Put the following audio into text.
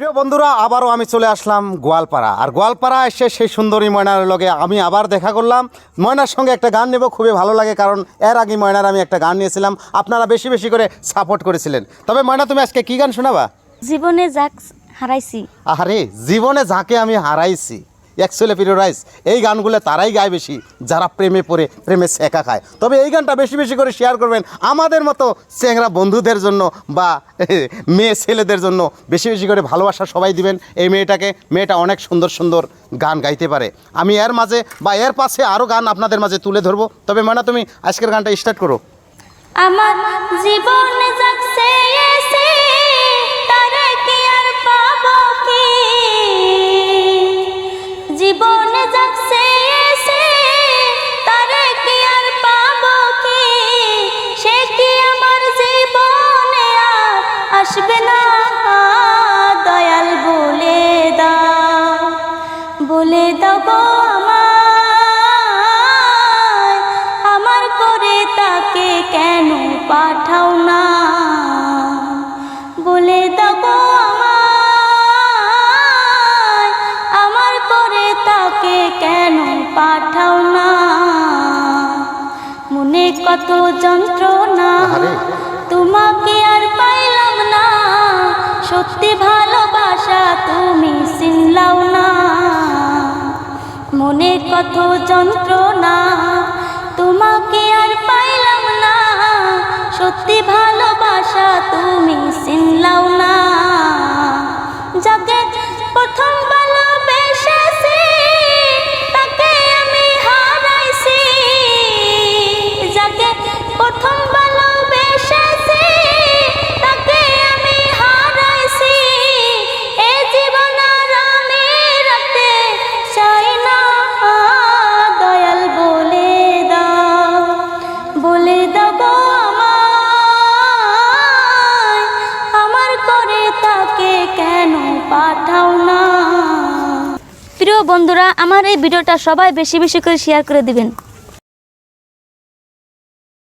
প্রিয় বন্ধুরা, আবারও আমি চলে আসলাম গোয়ালপাড়া। আর গোয়ালপাড়া এসে সেই সুন্দরী ময়নার লগে আমি আবার দেখা করলাম। ময়নার সঙ্গে একটা গান নেব, খুবই ভালো লাগে, কারণ এর আগে ময়নার আমি একটা গান নিয়েছিলাম, আপনারা বেশি বেশি করে সাপোর্ট করেছিলেন। তবে ময়না, তুমি আজকে কি গান শোনাবা? জীবনে যাক হারাইছি। আরে জীবনে যাকে আমি হারাইছি, অ্যাকচুয়ালি প্রিয়রাইজ এই গানগুলো তারাই গায় বেশি যারা প্রেমে পড়ে প্রেমে ছেঁকা খায়। তবে এই গানটা বেশি বেশি করে শেয়ার করবেন আমাদের মতো চ্যাংরা বন্ধুদের জন্য বা মেয়ে ছেলেদের জন্য। বেশি বেশি করে ভালোবাসা সবাই দিবেন এই মেয়েটা অনেক সুন্দর সুন্দর গান গাইতে পারে। আমি এর মাঝে বা এর পাশে আরও গান আপনাদের মাঝে তুলে ধরবো। তবে ময়না, তুমি আজকের গানটা স্টার্ট করো। আমার জীবনে যাচ্ছে এসে তারে কি আর পাবো কি, জীবনে যাচ্ছে এসে তারে কি আর পাবো কি, সে কি আমার জীবনে আর আসবে না, দয়াল বলে দাও গো আমার করে তাকে কেন পাঠাও না, বলে দাও গো আমার করে তাকে কেন পাঠাও না, মনে কত যন্ত্রণা তোমাকে আর পাইলাম না, সত্যি ভালোবাসা তুমি চিনলাও না, মনে কত যন্ত্রণা তোমাকে আর পাইলাম না, সত্যি ভালোবাসা তুমি চিনলাও না, যাকে প্রথম ভালোবেসেছি তাকে আমি হারাইছি, যাকে প্রথম ভালোবেসেছি তাকে আমি হারাইছি, এ জীবন আর আমি রাখতে চাই না, দয়াল বলে দাও গো আমার করে তাকে কেন পাঠাও না। প্রিয় বন্ধুরা, আমার এই ভিডিওটা সবাই বেশি বেশি করে শেয়ার করে দিবেন।